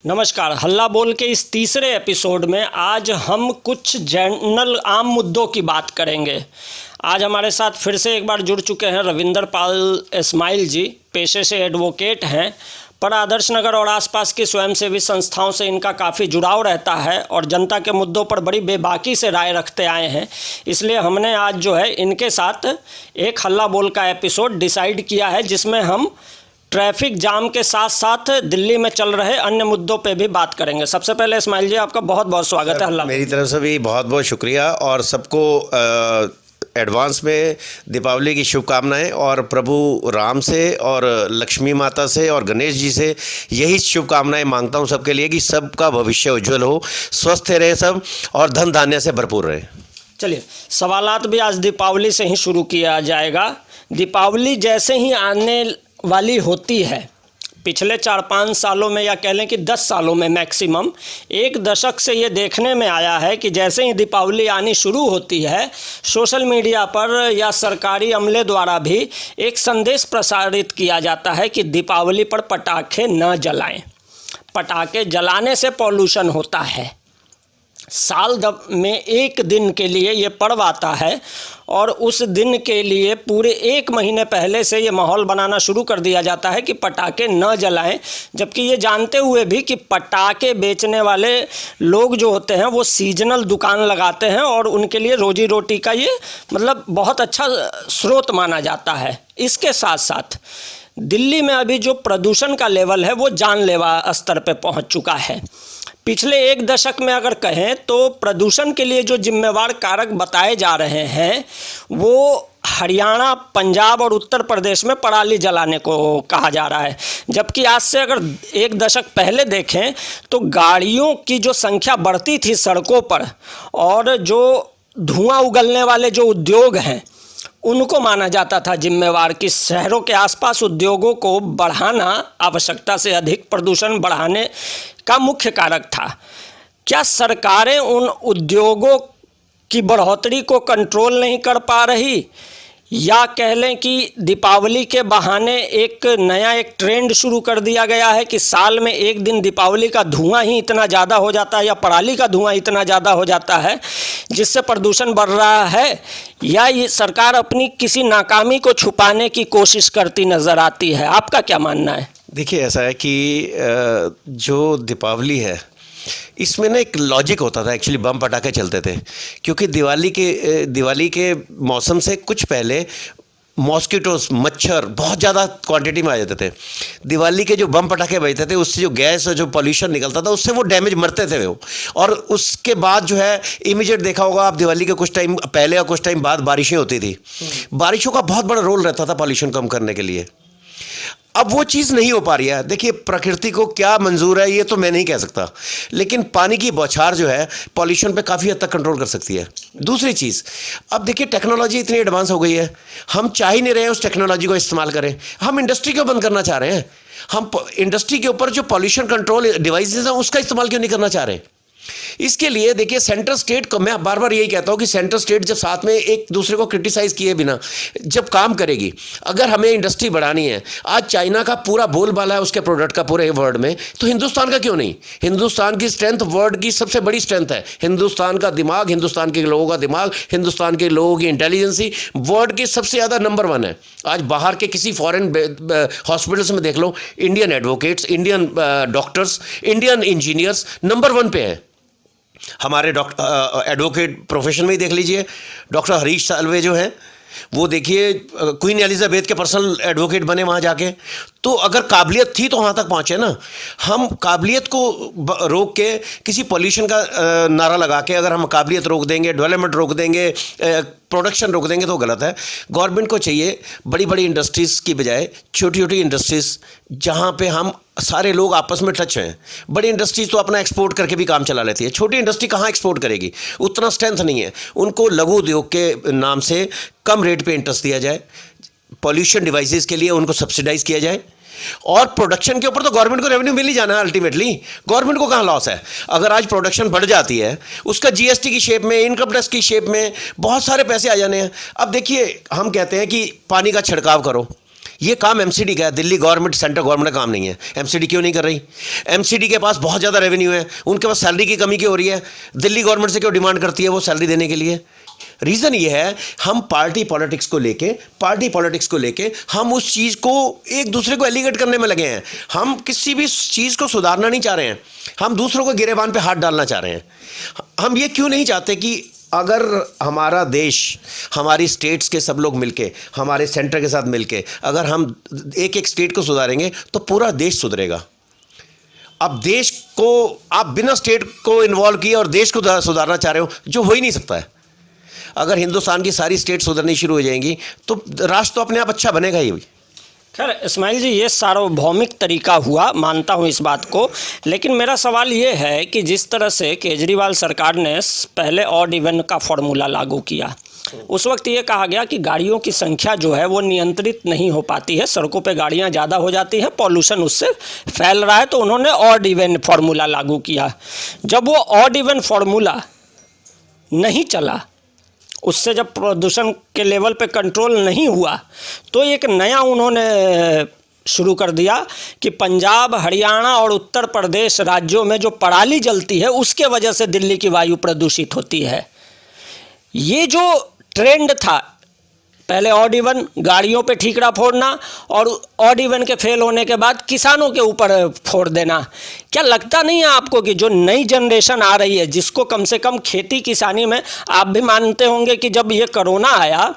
नमस्कार। हल्ला बोल के इस तीसरे एपिसोड में आज हम कुछ जनरल आम मुद्दों की बात करेंगे। आज हमारे साथ फिर से एक बार जुड़ चुके हैं रविंदर पाल इस्माइल जी। पेशे से एडवोकेट हैं, पर आदर्श नगर और आसपास की स्वयंसेवी संस्थाओं से इनका काफ़ी जुड़ाव रहता है और जनता के मुद्दों पर बड़ी बेबाकी से राय रखते आए हैं। इसलिए हमने आज जो है इनके साथ एक हल्ला बोल का एपिसोड डिसाइड किया है, जिसमें हम ट्रैफिक जाम के साथ साथ दिल्ली में चल रहे अन्य मुद्दों पे भी बात करेंगे। सबसे पहले इस्माइल जी, आपका बहुत बहुत स्वागत है हल्ला। मेरी तरफ से भी बहुत बहुत शुक्रिया और सबको एडवांस में दीपावली की शुभकामनाएं और प्रभु राम से और लक्ष्मी माता से और गणेश जी से यही शुभकामनाएं मांगता हूं सबके लिए कि सबका भविष्य उज्जवल हो, स्वस्थ रहे सब और धन धान्य से भरपूर रहे। चलिए, सवालात भी आज दीपावली से ही शुरू किया जाएगा। दीपावली जैसे ही आने वाली होती है, पिछले 4-5 सालों में या कह लें कि 10 सालों में मैक्सिमम 1 दशक से ये देखने में आया है कि जैसे ही दीपावली आनी शुरू होती है, सोशल मीडिया पर या सरकारी अमले द्वारा भी एक संदेश प्रसारित किया जाता है कि दीपावली पर पटाखे न जलाएं। पटाखे जलाने से पॉल्यूशन होता है। साल में एक दिन के लिए ये पर्व आता है और उस दिन के लिए पूरे 1 महीने पहले से ये माहौल बनाना शुरू कर दिया जाता है कि पटाखे न जलाएं, जबकि ये जानते हुए भी कि पटाखे बेचने वाले लोग जो होते हैं वो सीजनल दुकान लगाते हैं और उनके लिए रोजी रोटी का ये मतलब बहुत अच्छा स्रोत माना जाता है। इसके साथ साथ दिल्ली में अभी जो प्रदूषण का लेवल है वो जानलेवा स्तर पर पहुँच चुका है। पिछले 1 दशक में अगर कहें तो प्रदूषण के लिए जो जिम्मेवार कारक बताए जा रहे हैं वो हरियाणा, पंजाब और उत्तर प्रदेश में पराली जलाने को कहा जा रहा है। जबकि आज से अगर 1 दशक पहले देखें तो गाड़ियों की जो संख्या बढ़ती थी सड़कों पर और जो धुआं उगलने वाले जो उद्योग हैं उनको माना जाता था जिम्मेवार कि शहरों के आसपास उद्योगों को बढ़ाना आवश्यकता से अधिक प्रदूषण बढ़ाने का मुख्य कारक था। क्या सरकारें उन उद्योगों की बढ़ोतरी को कंट्रोल नहीं कर पा रही, या कह लें कि दीपावली के बहाने एक नया ट्रेंड शुरू कर दिया गया है कि साल में एक दिन दीपावली का धुआं ही इतना ज़्यादा हो जाता है या पराली का धुआं इतना ज़्यादा हो जाता है जिससे प्रदूषण बढ़ रहा है, या ये सरकार अपनी किसी नाकामी को छुपाने की कोशिश करती नज़र आती है? आपका क्या मानना है? देखिए, ऐसा है कि जो दीपावली है इसमें ना एक लॉजिक होता था। एक्चुअली बम पटाखे चलते थे क्योंकि दिवाली के मौसम से कुछ पहले मॉस्किटोस, मच्छर बहुत ज़्यादा क्वांटिटी में आ जाते थे। दिवाली के जो बम पटाखे बजते थे उससे जो गैस और जो पॉल्यूशन निकलता था उससे वो डैमेज मरते थे वो। और उसके बाद जो है इमीडिएट देखा होगा आप, दिवाली के कुछ टाइम पहले या कुछ टाइम बाद बारिशें होती थी। बारिशों का बहुत बड़ा रोल रहता था पॉल्यूशन कम करने के लिए। अब वो चीज़ नहीं हो पा रही है। देखिए, प्रकृति को क्या मंजूर है ये तो मैं नहीं कह सकता, लेकिन पानी की बौछार जो है पॉल्यूशन पे काफ़ी हद तक कंट्रोल कर सकती है। दूसरी चीज़, अब देखिए टेक्नोलॉजी इतनी एडवांस हो गई है, हम चाह ही नहीं रहे उस टेक्नोलॉजी को इस्तेमाल करें। हम इंडस्ट्री क्यों बंद करना चाह रहे हैं? हम इंडस्ट्री के ऊपर जो पॉल्यूशन कंट्रोल डिवाइसेज हैं उसका इस्तेमाल क्यों नहीं करना चाह रहे? इसके लिए देखिए, सेंट्रल स्टेट को मैं बार बार यही कहता हूं कि सेंट्रल स्टेट जब साथ में एक दूसरे को क्रिटिसाइज किए बिना जब काम करेगी, अगर हमें इंडस्ट्री बढ़ानी है, आज चाइना का पूरा बोलबाला है उसके प्रोडक्ट का पूरे वर्ल्ड में, तो हिंदुस्तान का क्यों नहीं? हिंदुस्तान की स्ट्रेंथ वर्ल्ड की सबसे बड़ी स्ट्रेंथ है। हिंदुस्तान का दिमाग, हिंदुस्तान के लोगों का दिमाग, हिंदुस्तान के लोगों की इंटेलिजेंसी वर्ल्ड की सबसे ज़्यादा नंबर 1 है। आज बाहर के किसी फॉरेन हॉस्पिटल्स में देख लो, Indian advocates, Indian doctors, Indian engineers number 1 पे हैं। हमारे एडवोकेट प्रोफेशन में ही देख लीजिए, डॉक्टर हरीश साल्वे जो हैं वो देखिए क्वीन एलिजाबेथ के पर्सनल एडवोकेट बने वहाँ जाके। तो अगर काबिलियत थी तो वहाँ तक पहुँचे ना। हम काबिलियत को रोक के किसी पॉल्यूशन का नारा लगा के अगर हम काबिलियत रोक देंगे, डेवलपमेंट रोक देंगे, प्रोडक्शन रोक देंगे तो गलत है। गवर्नमेंट को चाहिए बड़ी बड़ी इंडस्ट्रीज़ की बजाय छोटी छोटी इंडस्ट्रीज़ जहाँ पे हम सारे लोग आपस में टच हैं। बड़ी इंडस्ट्रीज़ तो अपना एक्सपोर्ट करके भी काम चला लेती है, छोटी इंडस्ट्री कहाँ एक्सपोर्ट करेगी? उतना स्ट्रेंथ नहीं है। उनको लघु उद्योग के नाम से कम रेट पे इंटरेस्ट दिया जाए, पॉल्यूशन डिवाइसेस के लिए उनको सब्सिडाइज किया जाए, और प्रोडक्शन के ऊपर तो गवर्नमेंट को रेवेन्यू मिल ही जाना है। अल्टीमेटली गवर्नमेंट को कहाँ लॉस है? अगर आज प्रोडक्शन बढ़ जाती है उसका जीएसटी की शेप में, इनकम टैक्स की शेप में बहुत सारे पैसे आ जाने हैं। अब देखिए, हम कहते हैं कि पानी का छिड़काव करो, ये काम एमसीडी का है, दिल्ली गवर्नमेंट सेंट्रल गवर्नमेंट का काम नहीं है। एमसीडी क्यों नहीं कर रही? एमसीडी के पास बहुत ज़्यादा रेवेन्यू है, उनके पास सैलरी की कमी क्यों हो रही है? दिल्ली गवर्नमेंट से क्यों डिमांड करती है वो सैलरी देने के लिए? रीज़न ये है, हम पार्टी पॉलिटिक्स को लेके हम उस चीज़ को एक दूसरे को एलिगेट करने में लगे हैं। हम किसी भी चीज़ को सुधारना नहीं चाह रहे हैं, हम दूसरों को गिरेबान पे हाथ डालना चाह रहे हैं। हम ये क्यों नहीं चाहते कि अगर हमारा देश, हमारी स्टेट्स के सब लोग मिलके, हमारे सेंटर के साथ मिलके अगर हम एक एक स्टेट को सुधारेंगे तो पूरा देश सुधरेगा। अब देश को आप बिना स्टेट को इन्वॉल्व किए और देश को सुधारना चाह रहे हो, जो हो ही नहीं सकता है। अगर हिंदुस्तान की सारी स्टेट सुधरनी शुरू हो जाएंगी तो राष्ट्र तो अपने आप अच्छा बनेगा ही। खैर इस्माइल जी, ये सार्वभौमिक तरीका हुआ, मानता हूँ इस बात को, लेकिन मेरा सवाल ये है कि जिस तरह से केजरीवाल सरकार ने पहले ऑड इवन का फॉर्मूला लागू किया, उस वक्त ये कहा गया कि गाड़ियों की संख्या जो है वो नियंत्रित नहीं हो पाती है, सड़कों पे गाड़ियां ज़्यादा हो जाती हैं, पॉल्यूशन उससे फैल रहा है, तो उन्होंने ऑड इवन फार्मूला लागू किया। जब वो ऑड इवन फार्मूला नहीं चला, उससे जब प्रदूषण के लेवल पे कंट्रोल नहीं हुआ, तो एक नया उन्होंने शुरू कर दिया कि पंजाब, हरियाणा और उत्तर प्रदेश राज्यों में जो पराली जलती है उसके वजह से दिल्ली की वायु प्रदूषित होती है। ये जो ट्रेंड था, पहले ऑड इवन, गाड़ियों पे ठीकरा फोड़ना, और ऑड इवन के फेल होने के बाद किसानों के ऊपर फोड़ देना, क्या लगता नहीं है आपको कि जो नई जनरेशन आ रही है, जिसको कम से कम खेती किसानी में, आप भी मानते होंगे कि जब ये कोरोना आया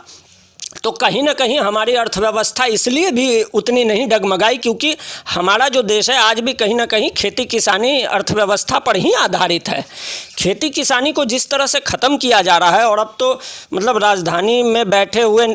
तो कहीं ना कहीं हमारी अर्थव्यवस्था इसलिए भी उतनी नहीं डगमगाई क्योंकि हमारा जो देश है आज भी कहीं ना कहीं खेती किसानी अर्थव्यवस्था पर ही आधारित है। खेती किसानी को जिस तरह से ख़त्म किया जा रहा है, और अब तो मतलब राजधानी में बैठे हुए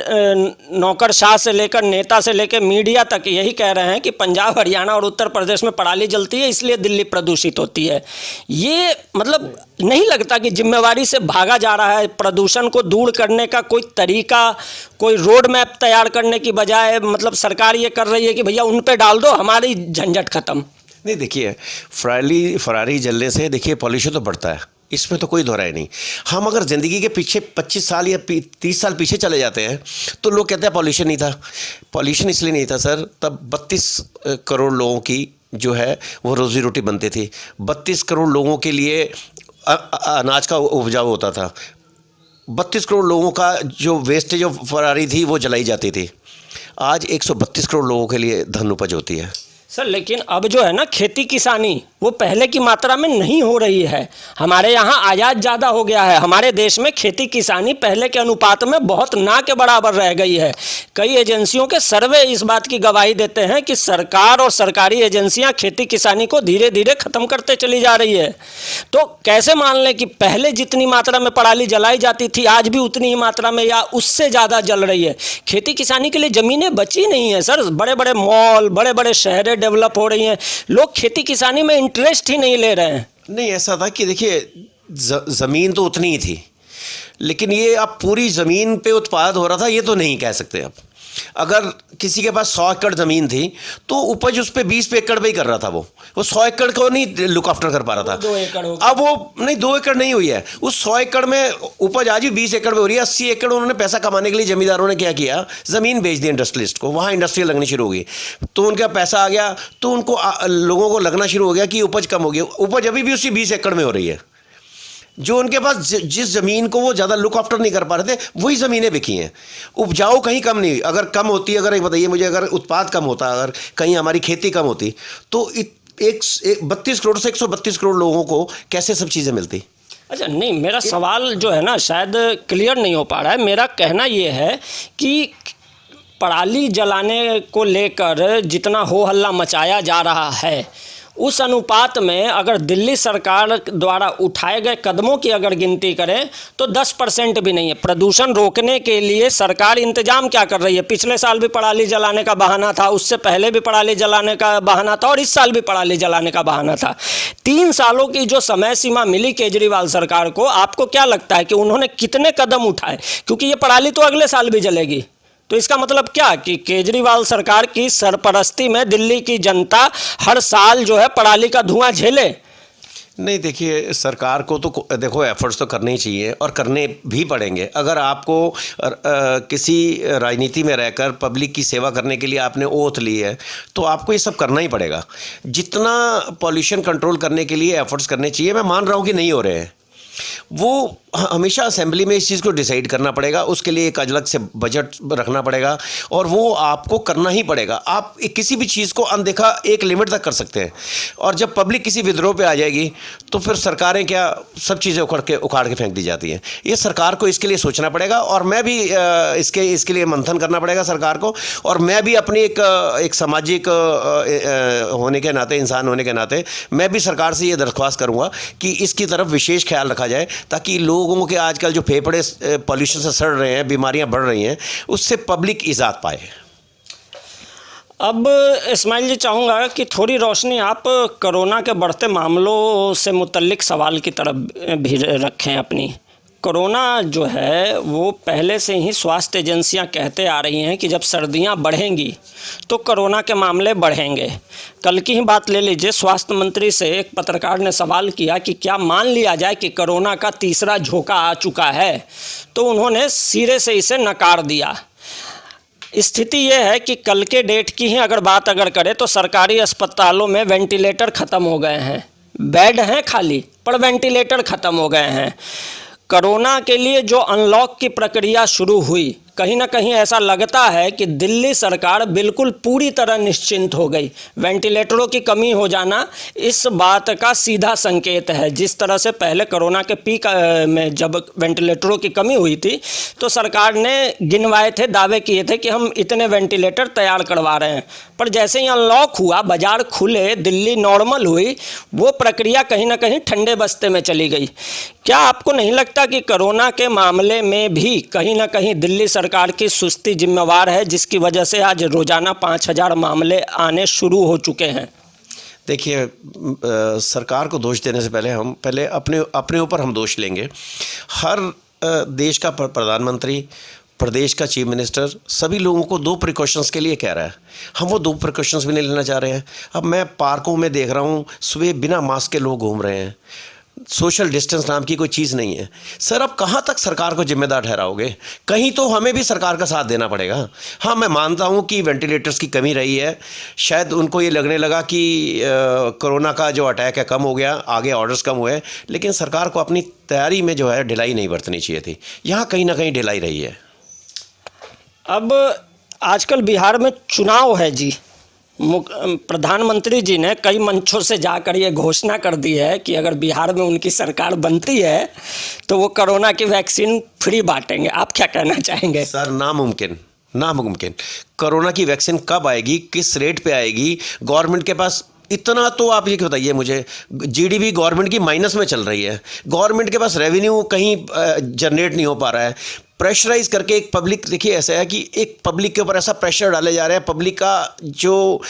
नौकरशाह से लेकर नेता से लेकर मीडिया तक यही कह रहे हैं कि पंजाब, हरियाणा और उत्तर प्रदेश में पराली जलती है इसलिए दिल्ली प्रदूषित होती है। ये मतलब नहीं लगता कि जिम्मेवारी से भागा जा रहा है? प्रदूषण को दूर करने का कोई तरीका, कोई रोड मैप तैयार करने की बजाय मतलब सरकार ये कर रही है कि भैया उन पे डाल दो, हमारी झंझट खत्म। नहीं, देखिए, फरारी जलने से देखिए पॉल्यूशन तो बढ़ता है, इसमें तो कोई दोहराई नहीं। हम अगर ज़िंदगी के पीछे 25 साल या 30 साल पीछे चले जाते हैं तो लोग कहते हैं पॉल्यूशन नहीं था। पॉल्यूशन इसलिए नहीं था सर, तब 32 करोड़ लोगों की जो है वो रोज़ी रोटी बनती थी। 32 करोड़ लोगों के लिए अनाज का उपजाऊ होता था। 32 करोड़ लोगों का जो वेस्टेज ऑफ फरारी थी वो जलाई जाती थी। आज 132 करोड़ लोगों के लिए धन उपज होती है। सर लेकिन अब जो है ना खेती किसानी वो पहले की मात्रा में नहीं हो रही है। हमारे यहाँ आयात ज़्यादा हो गया है। हमारे देश में खेती किसानी पहले के अनुपात में बहुत ना के बराबर रह गई है। कई एजेंसियों के सर्वे इस बात की गवाही देते हैं कि सरकार और सरकारी एजेंसियां खेती किसानी को धीरे धीरे ख़त्म करते चली जा रही है। तो कैसे मान लें कि पहले जितनी मात्रा में पराली जलाई जाती थी आज भी उतनी ही मात्रा में या उससे ज़्यादा जल रही है? खेती किसानी के लिए ज़मीनें बची नहीं है सर। बड़े बड़े मॉल, बड़े बड़े शहरें डेवलप हो रही हैं, लोग खेती किसानी में इंटरेस्ट ही नहीं ले रहे हैं। नहीं, ऐसा था कि देखिए ज़मीन तो उतनी ही थी, लेकिन ये अब पूरी ज़मीन पे उत्पाद हो रहा था ये तो नहीं कह सकते। अब अगर किसी के पास 100 एकड़ ज़मीन थी तो उपज उस पर 20 एकड़ पे ही कर रहा था। वो 100 एकड़ को नहीं लुक आफ्टर कर पा रहा था। 2 एकड़ हो, अब वो नहीं, 2 एकड़ नहीं हुई है। उस 100 एकड़ में उपज आज भी 20 एकड़ पे हो रही है। 80 एकड़ उन्होंने पैसा कमाने के लिए जमींदारों ने क्या किया, ज़मीन बेच दी इंडस्ट्रियलिस्ट को, वहाँ इंडस्ट्री लगनी शुरू हो गई, तो उनका पैसा आ गया, तो उनको लोगों को लगना शुरू हो गया कि उपज कम हो गई। उपज अभी भी उसी 20 एकड़ में हो रही है। जो उनके पास जिस ज़मीन को वो ज़्यादा लुक आफ्टर नहीं कर पा रहे थे वही ज़मीनें बिकी हैं। उपजाऊ कहीं कम नहीं। अगर कम होती, अगर एक बताइए मुझे, अगर उत्पाद कम होता, अगर कहीं हमारी खेती कम होती तो 32 करोड़ से 132 करोड़ लोगों को कैसे सब चीज़ें मिलती? अच्छा नहीं, मेरा सवाल जो है ना शायद क्लियर नहीं हो पा रहा है। मेरा कहना ये है कि पराली जलाने को लेकर जितना हो हल्ला मचाया जा रहा है उस अनुपात में अगर दिल्ली सरकार द्वारा उठाए गए कदमों की अगर गिनती करें तो 10% भी नहीं है। प्रदूषण रोकने के लिए सरकार इंतजाम क्या कर रही है? पिछले साल भी पराली जलाने का बहाना था, उससे पहले भी पराली जलाने का बहाना था और इस साल भी पराली जलाने का बहाना था। 3 सालों की जो समय सीमा मिली केजरीवाल सरकार को, आपको क्या लगता है कि उन्होंने कितने कदम उठाए? क्योंकि ये पराली तो अगले साल भी जलेगी। तो इसका मतलब क्या कि केजरीवाल सरकार की सरपरस्ती में दिल्ली की जनता हर साल जो है पराली का धुआं झेले? नहीं, देखिए सरकार को तो देखो एफर्ट्स तो करने ही चाहिए और करने भी पड़ेंगे। अगर आपको किसी राजनीति में रहकर पब्लिक की सेवा करने के लिए आपने ओथ ली है तो आपको ये सब करना ही पड़ेगा। जितना पॉल्यूशन कंट्रोल करने के लिए एफर्ट्स करने चाहिए, मैं मान रहा हूँ कि नहीं हो रहे हैं, वो हमेशा असेंबली में इस चीज़ को डिसाइड करना पड़ेगा, उसके लिए एक अलग से बजट रखना पड़ेगा और वो आपको करना ही पड़ेगा। आप किसी भी चीज़ को अनदेखा एक लिमिट तक कर सकते हैं और जब पब्लिक किसी विद्रोह पे आ जाएगी तो फिर सरकारें क्या, सब चीज़ें उखाड़ के फेंक दी जाती हैं। ये सरकार को इसके लिए सोचना पड़ेगा और मैं भी इसके लिए मंथन करना पड़ेगा सरकार को। और मैं भी अपनी एक सामाजिक होने के नाते, इंसान होने के नाते, मैं भी सरकार से ये दरख्वास्त करूँगा कि इसकी तरफ विशेष ख्याल रखा जाए ताकि लोगों के आजकल जो फेफड़े पॉल्यूशन से सड़ रहे हैं, बीमारियां बढ़ रही हैं, उससे पब्लिक इजात पाए। अब इस्माइल जी चाहूँगा कि थोड़ी रोशनी आप कोरोना के बढ़ते मामलों से मुतल्लिक सवाल की तरफ भी रखें अपनी। कोरोना जो है वो पहले से ही स्वास्थ्य एजेंसियां कहते आ रही हैं कि जब सर्दियां बढ़ेंगी तो कोरोना के मामले बढ़ेंगे। कल की ही बात ले लीजिए, स्वास्थ्य मंत्री से एक पत्रकार ने सवाल किया कि क्या मान लिया जाए कि कोरोना का तीसरा झोंका आ चुका है, तो उन्होंने सिरे से इसे नकार दिया। स्थिति यह है कि कल के डेट की ही अगर बात करें तो सरकारी अस्पतालों में वेंटिलेटर ख़त्म हो गए हैं, बेड हैं खाली पर वेंटिलेटर ख़त्म हो गए हैं। कोरोना के लिए जो अनलॉक की प्रक्रिया शुरू हुई, कहीं ना कहीं ऐसा लगता है कि दिल्ली सरकार बिल्कुल पूरी तरह निश्चिंत हो गई। वेंटिलेटरों की कमी हो जाना इस बात का सीधा संकेत है। जिस तरह से पहले कोरोना के पीक में जब वेंटिलेटरों की कमी हुई थी तो सरकार ने गिनवाए थे, दावे किए थे कि हम इतने वेंटिलेटर तैयार करवा रहे हैं, पर जैसे ही अनलॉक हुआ, बाज़ार खुले, दिल्ली नॉर्मल हुई, वो प्रक्रिया कहीं ना कहीं ठंडे बस्ते में चली गई। क्या आपको नहीं लगता कि कोरोना के मामले में भी कहीं ना कहीं दिल्ली सरकार की सुस्ती जिम्मेवार है, जिसकी वजह से आज रोज़ाना 5000 मामले आने शुरू हो चुके हैं? देखिए, सरकार को दोष देने से पहले हम अपने ऊपर हम दोष लेंगे। हर देश का प्रधानमंत्री, प्रदेश का चीफ मिनिस्टर सभी लोगों को 2 प्रिकॉशंस के लिए कह रहा है। हम वो 2 प्रिकॉशंस भी नहीं लेना चाह रहे हैं। अब मैं पार्कों में देख रहा हूँ, सुबह बिना मास्क के लोग घूम रहे हैं, सोशल डिस्टेंस नाम की कोई चीज़ नहीं है। सर, अब कहाँ तक सरकार को जिम्मेदार ठहराओगे? कहीं तो हमें भी सरकार का साथ देना पड़ेगा। हाँ, मैं मानता हूँ कि वेंटिलेटर्स की कमी रही है, शायद उनको ये लगने लगा कि कोरोना का जो अटैक है कम हो गया, आगे ऑर्डर्स कम हुए, लेकिन सरकार को अपनी तैयारी में जो है ढिलाई नहीं बरतनी चाहिए थी। यहाँ कहीं ना कहीं ढिलाई रही है। अब आजकल बिहार में चुनाव है जी। प्रधानमंत्री जी ने कई मंचों से जाकर ये घोषणा कर दी है कि अगर बिहार में उनकी सरकार बनती है तो वो कोरोना की वैक्सीन फ्री बांटेंगे। आप क्या कहना चाहेंगे? सर, नामुमकिन। कोरोना की वैक्सीन कब आएगी, किस रेट पे आएगी? गवर्नमेंट के पास इतना तो आप ये बताइए मुझे, जीडीपी गवर्नमेंट की माइनस में चल रही है, गवर्नमेंट के पास रेवेन्यू कहीं जनरेट नहीं हो पा रहा है। प्रेशराइज करके एक पब्लिक, देखिए ऐसा है कि एक पब्लिक के ऊपर ऐसा प्रेशर डाले जा रहे हैं, पब्लिक का जो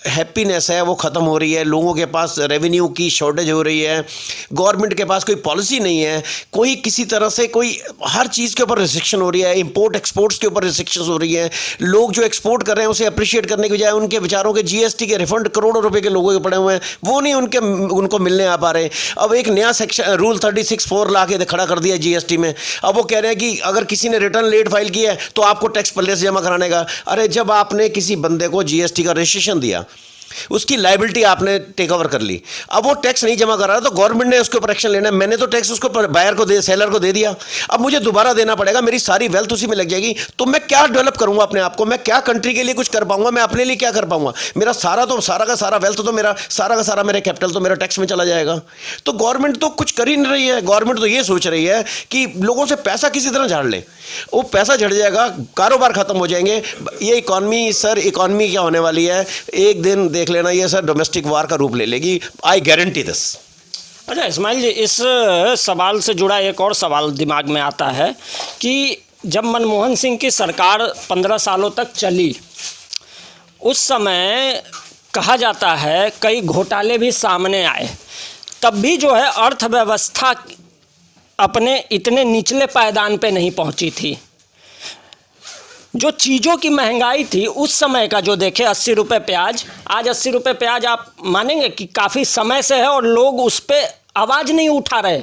हैप्पीनेस है वो ख़त्म हो रही है, लोगों के पास रेवेन्यू की शॉर्टेज हो रही है, गवर्नमेंट के पास कोई पॉलिसी नहीं है, कोई किसी तरह से कोई हर चीज़ के ऊपर रिस्ट्रिक्शन हो रही है, इंपोर्ट एक्सपोर्ट्स के ऊपर रिस्ट्रिक्शन हो रही है। लोग जो एक्सपोर्ट कर रहे हैं उसे अप्रिशिएट करने के बजाय उनके बेचारों के जीएसटी के रिफंड करोड़ों रुपये के लोगों के पड़े हुए हैं, वो नहीं उनको मिलने आ पा रहे। अब एक नया सेक्शन रूल 36(4) ला के खड़ा कर दिया जीएसटी में। अब वो कह रहे हैं कि अगर किसी ने रिटर्न लेट फाइल किया है तो आपको टैक्स पहले से जमा कराने का। अरे, जब आपने किसी बंदे को जीएसटी का रजिस्ट्रेशन दिया, उसकी लायबिलिटी आपने टेक ओवर कर ली, अब वो टैक्स नहीं जमा कर रहा तो गवर्नमेंट ने उसके ऊपर एक्शन लेना है। मैंने तो टैक्स उसको बायर को सेलर को दे दिया, अब मुझे दोबारा देना पड़ेगा, मेरी सारी वेल्थ उसी में लग जाएगी। तो मैं क्या डेवलप करूंगा अपने आप को? मैं क्या कंट्री के लिए कुछ कर पाऊंगा? मैं अपने लिए क्या कर पाऊंगा? मेरा सारा का सारा वेल्थ तो मेरा सारा का सारा मेरे कैपिटल तो मेरा टैक्स में चला जाएगा। तो गवर्नमेंट तो कुछ कर ही नहीं रही है। गवर्नमेंट तो ये सोच रही है कि लोगों से पैसा किसी तरह झाड़ ले, वो पैसा झड़ जाएगा, कारोबार खत्म हो जाएंगे। ये इकॉनमी, सर, इकॉनमी क्या होने वाली है, एक दिन देख लेना, ये सर डोमेस्टिक वार का रूप ले लेगी। I guarantee this. अच्छा इस्माइल जी, इस सवाल से जुड़ा एक और सवाल दिमाग में आता है कि जब मनमोहन सिंह की सरकार 15 सालों तक चली, उस समय कहा जाता है कई घोटाले भी सामने आए, तब भी जो है अर्थव्यवस्था अपने इतने निचले पायदान पे नहीं पहुंची थी। जो चीज़ों की महंगाई थी उस समय का जो देखे, 80 रुपये प्याज, आज 80 रुपये प्याज आप मानेंगे कि काफ़ी समय से है और लोग उस पर आवाज़ नहीं उठा रहे।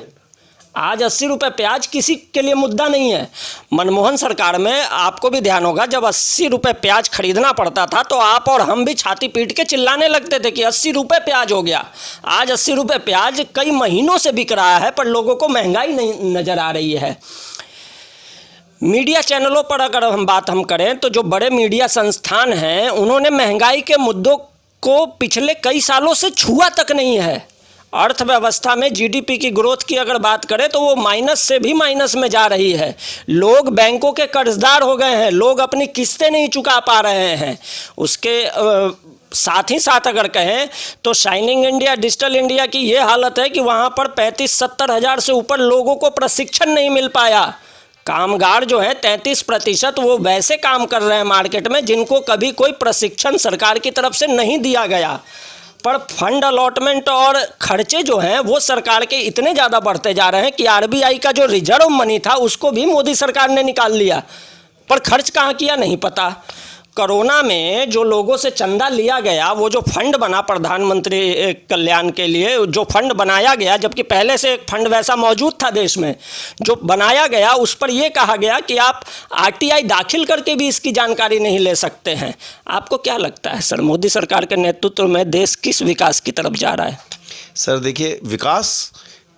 आज 80 रुपये प्याज किसी के लिए मुद्दा नहीं है। मनमोहन सरकार में आपको भी ध्यान होगा, जब 80 रुपये प्याज खरीदना पड़ता था तो आप और हम भी छाती पीट के चिल्लाने लगते थे कि 80 रुपये प्याज हो गया। आज 80 रुपये प्याज कई महीनों से बिक रहा है, पर लोगों को महंगाई नहीं नज़र आ रही है। मीडिया चैनलों पर अगर हम बात करें तो जो बड़े मीडिया संस्थान हैं उन्होंने महंगाई के मुद्दों को पिछले कई सालों से छुआ तक नहीं है। अर्थव्यवस्था में जीडीपी की ग्रोथ की अगर बात करें तो वो माइनस से भी माइनस में जा रही है। लोग बैंकों के कर्जदार हो गए हैं, लोग अपनी किस्तें नहीं चुका पा रहे हैं। उसके साथ ही साथ अगर कहें तो शाइनिंग इंडिया, डिजिटल इंडिया की ये हालत है कि वहाँ पर 35-70 हज़ार से ऊपर लोगों को प्रशिक्षण नहीं मिल पाया। कामगार जो है 33% वो वैसे काम कर रहे हैं मार्केट में जिनको कभी कोई प्रशिक्षण सरकार की तरफ से नहीं दिया गया। पर फंड अलॉटमेंट और खर्चे जो हैं वो सरकार के इतने ज़्यादा बढ़ते जा रहे हैं कि आरबीआई का जो रिजर्व मनी था उसको भी मोदी सरकार ने निकाल लिया, पर खर्च कहाँ किया नहीं पता। कोरोना में जो लोगों से चंदा लिया गया, वो जो फंड बना प्रधानमंत्री कल्याण के लिए, जो फंड बनाया गया, जबकि पहले से एक फंड वैसा मौजूद था देश में, जो बनाया गया उस पर यह कहा गया कि आप आरटीआई दाखिल करके भी इसकी जानकारी नहीं ले सकते हैं। आपको क्या लगता है सर, मोदी सरकार के नेतृत्व में देश किस विकास की तरफ जा रहा है? सर देखिए, विकास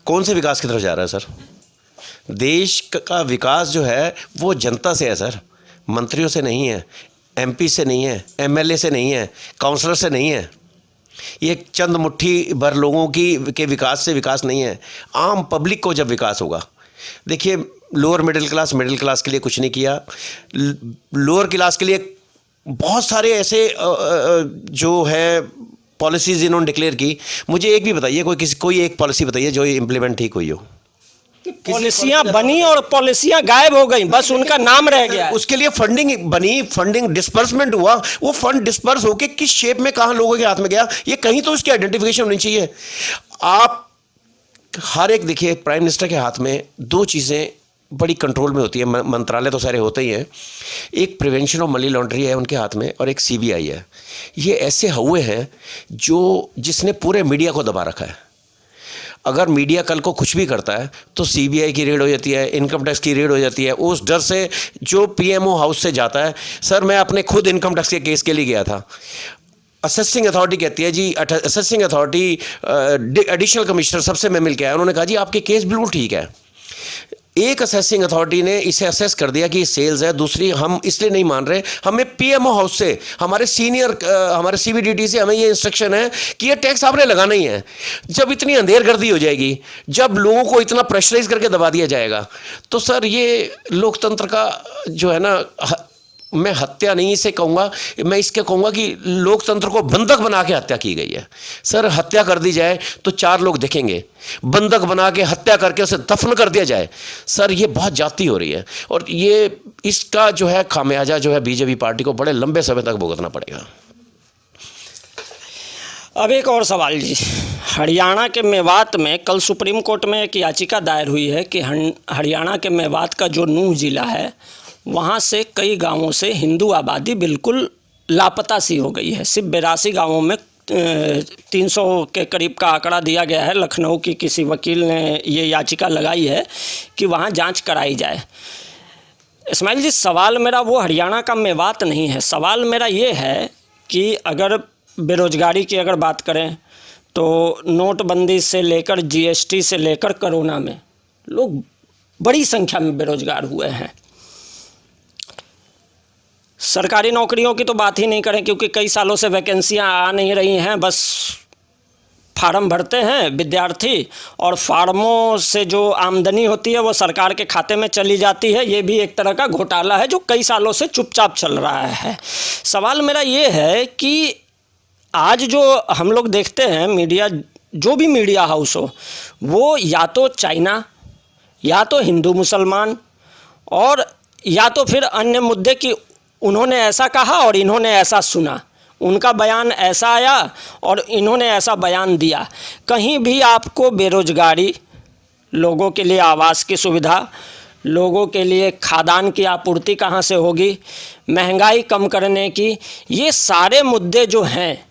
कौन से विकास की तरफ जा रहा है सर? देश का विकास जो है वो जनता से है सर, मंत्रियों से नहीं है, एमपी से नहीं है, एमएलए से नहीं है, काउंसलर से नहीं है। ये चंद मुट्ठी भर लोगों के विकास से विकास नहीं है। आम पब्लिक को जब विकास होगा, देखिए लोअर मिडिल क्लास के लिए कुछ नहीं किया। लोअर क्लास के लिए बहुत सारे ऐसे जो है पॉलिसीज़ इन्होंने डिक्लेयर की। मुझे एक भी बताइए, कोई एक पॉलिसी बताइए जो इम्प्लीमेंट ठीक हुई हो। पॉलिसियां बनी और पॉलिसियां गायब हो गई, बस उनका नाम रह गया। उसके लिए फंडिंग बनी, फंडिंग डिस्पर्समेंट हुआ, वो फंड डिस्पर्स होके किस शेप में कहां लोगों के हाथ में गया, ये कहीं तो उसकी आइडेंटिफिकेशन होनी चाहिए। आप हर एक देखिए, प्राइम मिनिस्टर के हाथ में दो चीज़ें बड़ी कंट्रोल में होती है, मंत्रालय तो सारे होते ही हैं। एक प्रिवेंशन ऑफ मनी लॉन्ड्री है उनके हाथ में, और एक सीबीआई है। ये ऐसे हुए हैं जिसने पूरे मीडिया को दबा रखा है। अगर मीडिया कल को कुछ भी करता है तो सीबीआई की रेड हो जाती है, इनकम टैक्स की रेड हो जाती है। उस डर से जो पीएमओ हाउस से जाता है, सर मैं अपने खुद इनकम टैक्स के केस के लिए गया था, असेसिंग अथॉरिटी कहती है जी, असेसिंग अथॉरिटी एडिशनल कमिश्नर सबसे मैं मिल के आया, उन्होंने कहा जी आपके केस बिल्कुल ठीक है। एक असेसिंग अथॉरिटी ने इसे असेस कर दिया कि सेल्स है, दूसरी हम इसलिए नहीं मान रहे, हमें पीएमओ हाउस से, हमारे सीबीडीटी से हमें ये इंस्ट्रक्शन है कि ये टैक्स आपने लगाना ही है। जब इतनी अंधेरगर्दी हो जाएगी, जब लोगों को इतना प्रेशराइज करके दबा दिया जाएगा, तो सर ये लोकतंत्र का जो है ना, मैं हत्या नहीं इसे कहूँगा, मैं इसके कहूँगा कि लोकतंत्र को बंधक बना के हत्या की गई है। सर हत्या कर दी जाए तो 4 लोग देखेंगे, बंधक बना के हत्या करके उसे दफन कर दिया जाए, सर ये बहुत जाती हो रही है। और ये इसका जो है खामियाजा जो है बीजेपी पार्टी को बड़े लंबे समय तक भुगतना पड़ेगा। अब एक और सवाल जी, हरियाणा के मेवात में कल सुप्रीम कोर्ट में एक याचिका दायर हुई है कि हरियाणा के मेवात का जो नूंह जिला है, वहाँ से कई गांवों से हिंदू आबादी बिल्कुल लापता सी हो गई है। सिर्फ 82 गांवों में 300 के करीब का आंकड़ा दिया गया है। लखनऊ की किसी वकील ने ये याचिका लगाई है कि वहाँ जांच कराई जाए। इस्माइल जी, सवाल मेरा वो हरियाणा का मेवात नहीं है, सवाल मेरा ये है कि अगर बेरोज़गारी की अगर बात करें तो नोटबंदी से लेकर जीएसटी से लेकर कोरोना में लोग बड़ी संख्या में बेरोज़गार हुए हैं। सरकारी नौकरियों की तो बात ही नहीं करें क्योंकि कई सालों से वैकेंसियां आ नहीं रही हैं, बस फार्म भरते हैं विद्यार्थी और फार्मों से जो आमदनी होती है वो सरकार के खाते में चली जाती है। ये भी एक तरह का घोटाला है जो कई सालों से चुपचाप चल रहा है। सवाल मेरा ये है कि आज जो हम लोग देखते हैं मीडिया, जो भी मीडिया हाउस हो, वो या तो चाइना, या तो हिंदू मुसलमान, और या तो फिर अन्य मुद्दे की उन्होंने ऐसा कहा और इन्होंने ऐसा सुना, उनका बयान ऐसा आया और इन्होंने ऐसा बयान दिया। कहीं भी आपको बेरोजगारी, लोगों के लिए आवास की सुविधा, लोगों के लिए खाद्यान्न की आपूर्ति कहाँ से होगी, महंगाई कम करने की, ये सारे मुद्दे जो हैं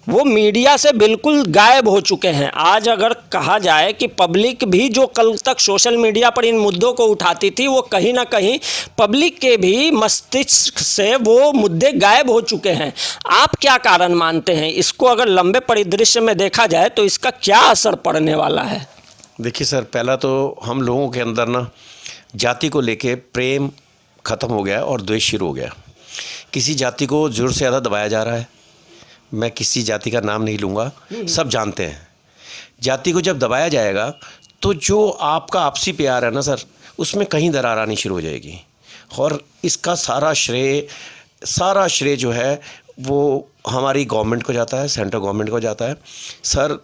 वो मीडिया से बिल्कुल गायब हो चुके हैं। आज अगर कहा जाए कि पब्लिक भी जो कल तक सोशल मीडिया पर इन मुद्दों को उठाती थी, वो कहीं ना कहीं पब्लिक के भी मस्तिष्क से वो मुद्दे गायब हो चुके हैं। आप क्या कारण मानते हैं इसको, अगर लंबे परिदृश्य में देखा जाए तो इसका क्या असर पड़ने वाला है? देखिए सर, पहला तो हम लोगों के अंदर ना जाति को लेके प्रेम ख़त्म हो गया और द्वेष शुरू हो गया। किसी जाति को ज़रूर से ज़्यादा दबाया जा रहा है। मैं किसी जाति का नाम नहीं लूँगा, सब जानते हैं। जाति को जब दबाया जाएगा तो जो आपका आपसी प्यार है ना सर, उसमें कहीं दरार आनी शुरू हो जाएगी। और इसका सारा श्रेय जो है वो हमारी गवर्नमेंट को जाता है, सेंट्रल गवर्नमेंट को जाता है। सर,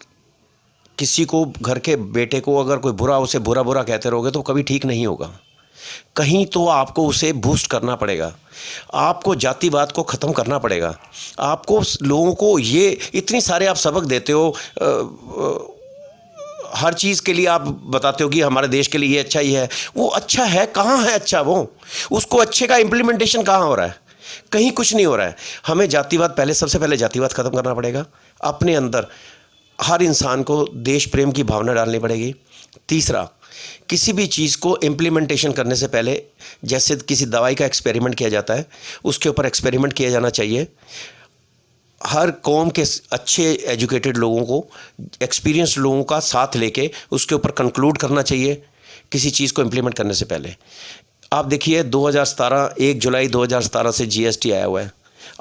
किसी को, घर के बेटे को अगर कोई उसे बुरा कहते रहोगे तो कभी ठीक नहीं होगा। कहीं तो आपको उसे बूस्ट करना पड़ेगा, आपको जातिवाद को ख़त्म करना पड़ेगा। आपको लोगों को ये इतनी सारे आप सबक देते हो, हर चीज़ के लिए आप बताते हो कि हमारे देश के लिए ये अच्छा ही है। वो अच्छा है, कहाँ है अच्छा? वो उसको अच्छे का इम्प्लीमेंटेशन कहाँ हो रहा है? कहीं कुछ नहीं हो रहा है। हमें जातिवाद सबसे पहले जातिवाद ख़त्म करना पड़ेगा। अपने अंदर हर इंसान को देश प्रेम की भावना डालनी पड़ेगी। तीसरा, किसी भी चीज़ को इम्प्लीमेंटेशन करने से पहले, जैसे किसी दवाई का एक्सपेरिमेंट किया जाता है, उसके ऊपर एक्सपेरिमेंट किया जाना चाहिए। हर कौम के अच्छे एजुकेटेड लोगों को, एक्सपीरियंस्ड लोगों का साथ लेके उसके ऊपर कंक्लूड करना चाहिए किसी चीज़ को इम्प्लीमेंट करने से पहले। आप देखिए 1 जुलाई 2017 से जीएसटी आया हुआ है,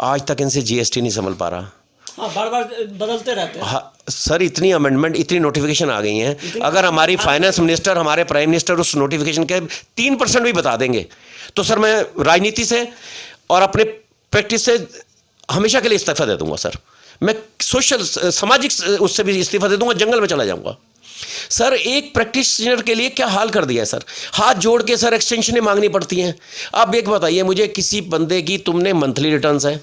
आज तक इनसे जीएसटी नहीं संभल पा रहा। हाँ, बार बार बदलते रहते हैं। हाँ सर, इतनी अमेंडमेंट, इतनी नोटिफिकेशन आ गई हैं। अगर हमारी फाइनेंस मिनिस्टर, हमारे प्राइम मिनिस्टर उस नोटिफिकेशन के 3% भी बता देंगे तो सर मैं राजनीति से और अपने प्रैक्टिस से हमेशा के लिए इस्तीफा दे दूंगा सर। मैं सामाजिक उससे भी इस्तीफा दे दूंगा, जंगल में चला जाऊंगा। सर, एक प्रैक्टिशनर के लिए क्या हाल कर दिया है सर। हाथ जोड़ के सर एक्सटेंशनें मांगनी पड़ती हैं। आप एक बताइए मुझे, किसी बंदे की तुमने मंथली रिटर्न्स है,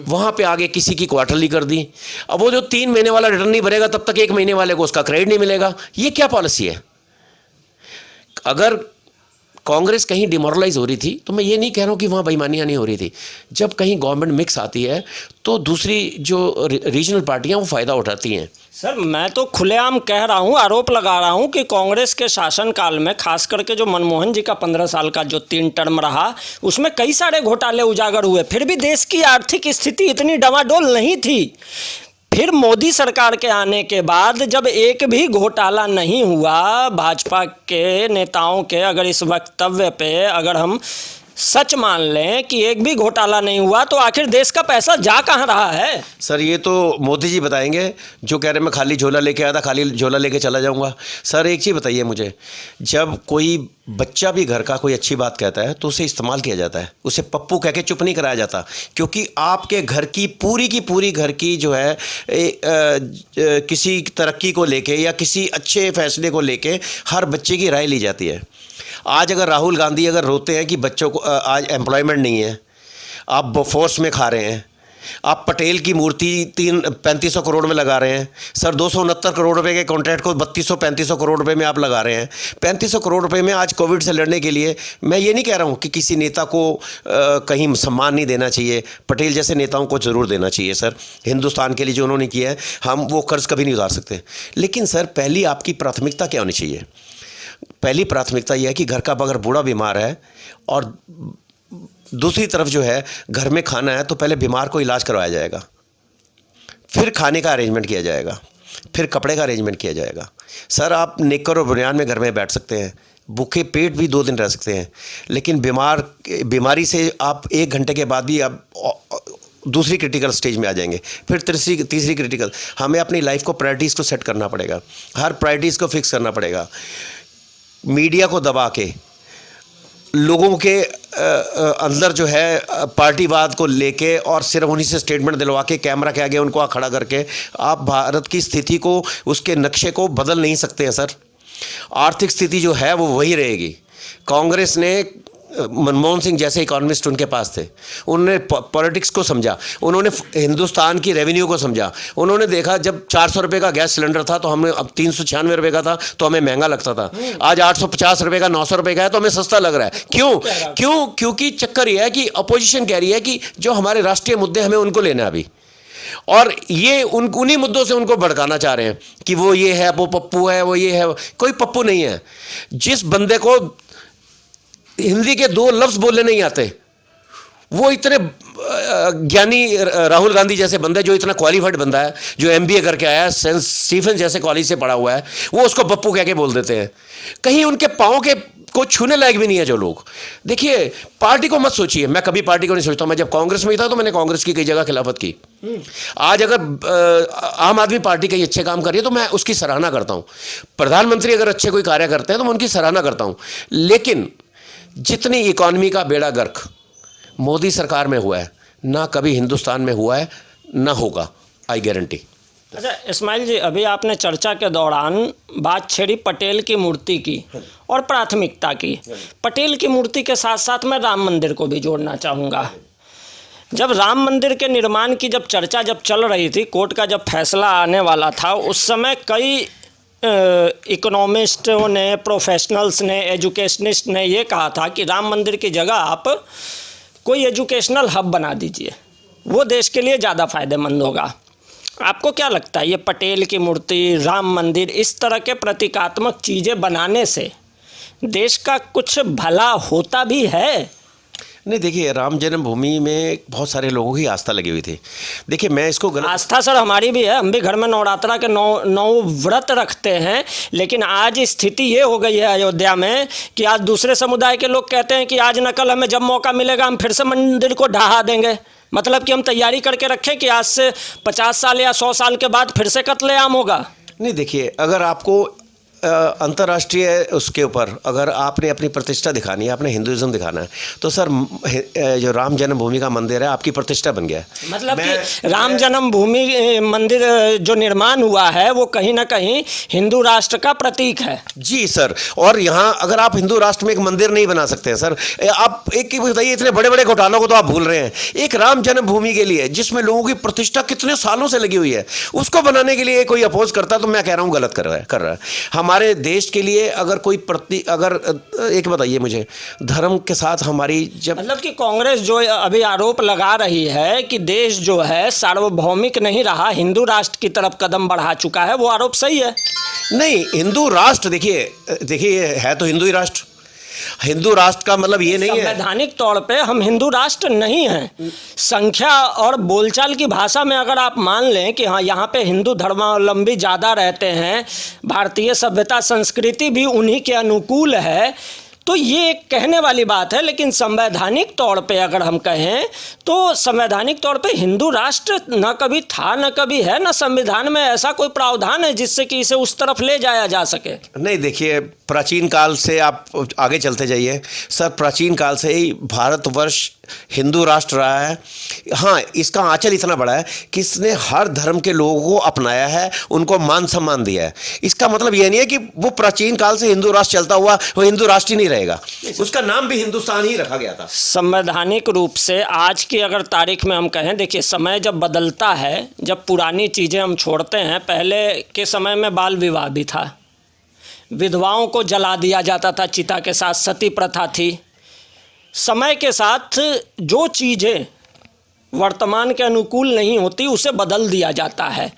वहाँ पे आगे किसी की क्वार्टरली कर दी। अब वो जो 3 महीने वाला रिटर्न नहीं भरेगा तब तक 1 महीने वाले को उसका क्रेडिट नहीं मिलेगा। ये क्या पॉलिसी है? अगर कांग्रेस कहीं डिमोरलाइज हो रही थी तो मैं ये नहीं कह रहा हूँ कि वहाँ बेईमानियाँ नहीं हो रही थी। जब कहीं गवर्नमेंट मिक्स आती है तो दूसरी जो रीजनल पार्टियाँ वो फ़ायदा उठाती हैं। सर, मैं तो खुलेआम कह रहा हूँ, आरोप लगा रहा हूँ कि कांग्रेस के शासनकाल में, खास करके जो मनमोहन जी का 15 साल का जो 3 टर्म रहा, उसमें कई सारे घोटाले उजागर हुए, फिर भी देश की आर्थिक स्थिति इतनी डमाडोल नहीं थी। फिर मोदी सरकार के आने के बाद जब एक भी घोटाला नहीं हुआ, भाजपा के नेताओं के अगर इस वक्तव्य पे अगर हम सच मान लें कि एक भी घोटाला नहीं हुआ, तो आखिर देश का पैसा जा कहाँ रहा है? सर, ये तो मोदी जी बताएंगे, जो कह रहे हैं मैं खाली झोला लेके आया था, खाली झोला लेके चला जाऊंगा। सर, एक चीज़ बताइए मुझे, जब कोई बच्चा भी घर का कोई अच्छी बात कहता है तो उसे इस्तेमाल किया जाता है, उसे पप्पू कह के चुप नहीं कराया जाता, क्योंकि आपके घर की पूरी घर की जो है किसी तरक्की को लेके या किसी अच्छे फैसले को लेके हर बच्चे की राय ली जाती है। आज अगर राहुल गांधी अगर रोते हैं कि बच्चों को आज एम्प्लॉयमेंट नहीं है, आप फोर्स में खा रहे हैं, आप पटेल की मूर्ति 3500 करोड़ में लगा रहे हैं। सर, 269 करोड़ रुपए के कॉन्ट्रैक्ट को 3200-3500 करोड़ रुपए में आप लगा रहे हैं। 3500 करोड़ रुपए में आज कोविड से लड़ने के लिए, मैं ये नहीं कह रहा हूँ कि किसी नेता को कहीं सम्मान नहीं देना चाहिए, पटेल जैसे नेताओं को ज़रूर देना चाहिए सर। हिंदुस्तान के लिए जो उन्होंने किया है, हम वो कर्ज कभी नहीं उतार सकते। लेकिन सर, पहली आपकी प्राथमिकता क्या होनी चाहिए? पहली प्राथमिकता यह है कि घर का अगर बूढ़ा बीमार है और दूसरी तरफ जो है घर में खाना है, तो पहले बीमार को इलाज करवाया जाएगा, फिर खाने का अरेंजमेंट किया जाएगा, फिर कपड़े का अरेंजमेंट किया जाएगा। सर, आप नेकर और बुनियान में घर में बैठ सकते हैं, भूखे पेट भी 2 दिन रह सकते हैं, लेकिन बीमारी से आप 1 घंटे के बाद भी आप दूसरी क्रिटिकल स्टेज में आ जाएंगे, फिर तीसरी क्रिटिकल। हमें अपनी लाइफ को प्रायोरिटीज़ को सेट करना पड़ेगा, हर प्रायोरिटीज़ को फिक्स करना पड़ेगा। मीडिया को दबा के लोगों के अंदर जो है पार्टीवाद को लेके और सिर्फ उन्हीं से स्टेटमेंट दिलवा के कैमरा के आगे उनको खड़ा करके आप भारत की स्थिति को, उसके नक्शे को बदल नहीं सकते हैं सर। आर्थिक स्थिति जो है वो वही रहेगी। कांग्रेस ने, मनमोहन सिंह जैसे इकोनॉमिस्ट उनके पास थे, उन्होंने पॉलिटिक्स को समझा, उन्होंने हिंदुस्तान की रेवेन्यू को समझा। उन्होंने देखा जब 400 रुपये का गैस सिलेंडर था तो हमें, अब 396 रुपये का था तो हमें महंगा लगता था, आज 850 रुपये का, 900 रुपये का है तो हमें सस्ता लग रहा है। क्यों? क्योंकि चक्कर यह है कि अपोजिशन कह रही है कि जो हमारे राष्ट्रीय मुद्दे हमें उनको लेना है अभी। और ये उन्हीं मुद्दों से उनको भड़काना चाह रहे हैं कि वो ये है, वो पप्पू है, वो ये है। कोई पप्पू नहीं है। जिस बंदे को हिंदी के 2 लफ्ज बोलने नहीं आते, वो इतने ज्ञानी राहुल गांधी जैसे बंदे, जो इतना क्वालिफाइड बंदा है, जो एमबीए करके आया है, सेंट स्टीफन जैसे कॉलेज से पढ़ा हुआ है, वो उसको पप्पू कह के बोल देते हैं। कहीं उनके पाँव के को छूने लायक भी नहीं है जो लोग। देखिए, पार्टी को मत सोचिए, मैं कभी पार्टी को नहीं सोचता। मैं जब कांग्रेस में ही था तो मैंने कांग्रेस की कई जगह खिलाफत की। आज अगर आम आदमी पार्टी कई अच्छे काम कर रही है तो मैं उसकी सराहना करता हूं। प्रधानमंत्री अगर अच्छे कोई कार्य करते हैं तो मैं उनकी सराहना करता हूं। लेकिन जितनी इकॉनमी का बेड़ा गर्क मोदी सरकार में हुआ है, ना कभी हिंदुस्तान में हुआ है, ना होगा, आई गारंटी। अच्छा इस्माइल जी, अभी आपने चर्चा के दौरान बात छेड़ी पटेल की मूर्ति की और प्राथमिकता की। पटेल की मूर्ति के साथ साथ मैं राम मंदिर को भी जोड़ना चाहूँगा। जब राम मंदिर के निर्माण की चर्चा चल रही थी, कोर्ट का जब फैसला आने वाला था, उस समय कई इकोनॉमिस्टों ने, प्रोफेशनल्स ने, एजुकेशनिस्ट ने ये कहा था कि राम मंदिर की जगह आप कोई एजुकेशनल हब बना दीजिए, वो देश के लिए ज़्यादा फ़ायदेमंद होगा। आपको क्या लगता है, ये पटेल की मूर्ति, राम मंदिर, इस तरह के प्रतीकात्मक चीज़ें बनाने से देश का कुछ भला होता भी है? नहीं, देखिए, राम जन्मभूमि में बहुत सारे लोगों की आस्था लगी हुई थी। देखिए, मैं इसको आस्था सर हमारी भी है, हम भी घर में नवरात्रा के नौ व्रत रखते हैं। लेकिन आज स्थिति ये हो गई है अयोध्या में कि आज दूसरे समुदाय के लोग कहते हैं कि आज न कल हमें जब मौका मिलेगा हम फिर से मंदिर को ढहा देंगे। मतलब कि हम तैयारी करके रखें कि आज से 50 साल या 100 साल के बाद फिर से कत्लेआम होगा। नहीं, देखिए, अगर आपको अंतर्राष्ट्रीय उसके ऊपर अगर आपने अपनी प्रतिष्ठा दिखानी है, आपने हिंदुइज्म दिखाना है, तो सर जो राम जन्मभूमि का मंदिर है आपकी प्रतिष्ठा बन गया। मतलब कि राम जन्मभूमि मंदिर जो निर्माण हुआ है वो कहीं ना कहीं हिंदू राष्ट्र का प्रतीक है। जी सर, और यहाँ अगर आप हिंदू राष्ट्र में एक मंदिर नहीं बना सकते हैं सर, आप एक बताइए, इतने बड़े बड़े घोटालों को तो आप भूल रहे हैं। एक राम जन्मभूमि के लिए जिसमें लोगों की प्रतिष्ठा कितने सालों से लगी हुई है, उसको बनाने के लिए कोई अपोज करता तो मैं कह रहा हूँ गलत कर रहा है। हमारे देश के लिए अगर कोई अगर एक बताइए मुझे, धर्म के साथ हमारी जब मतलब कि कांग्रेस जो अभी आरोप लगा रही है कि देश जो है सार्वभौमिक नहीं रहा, हिंदू राष्ट्र की तरफ कदम बढ़ा चुका है, वो आरोप सही है? नहीं, हिंदू राष्ट्र देखिए है तो हिंदू ही राष्ट्र। हिंदू राष्ट्र का मतलब ये नहीं है, संवैधानिक तौर पे हम हिंदू राष्ट्र नहीं हैं। संख्या और बोलचाल की भाषा में अगर आप मान लें कि हाँ यहाँ पे हिंदू धर्मावलंबी ज़्यादा रहते हैं, भारतीय सभ्यता संस्कृति भी उन्हीं के अनुकूल है, तो ये एक कहने वाली बात है। लेकिन संवैधानिक तौर पे अगर हम कहें तो संवैधानिक तौर पे हिंदू राष्ट्र न कभी था न कभी है, न संविधान में ऐसा कोई प्रावधान है जिससे कि इसे उस तरफ ले जाया जा सके। नहीं, देखिए, प्राचीन काल से आप आगे चलते जाइए सर, प्राचीन काल से ही भारतवर्ष हिंदू राष्ट्र रहा है। हाँ, इसका आंचल इतना बड़ा है कि इसने हर धर्म के लोगों को अपनाया है, उनको मान सम्मान दिया है। इसका मतलब यह नहीं है कि वो प्राचीन काल से हिंदू राष्ट्र चलता हुआ वो हिंदू राष्ट्र ही नहीं रहेगा, उसका नाम भी हिंदुस्तान ही रखा गया था। संवैधानिक रूप से आज की अगर तारीख में हम कहें, देखिए समय जब बदलता है, जब पुरानी चीज़ें हम छोड़ते हैं, पहले के समय में बाल विवाह भी था, विधवाओं को जला दिया जाता था चिता के साथ, सती प्रथा थी। समय के साथ जो चीज़ें वर्तमान के अनुकूल नहीं होती उसे बदल दिया जाता है।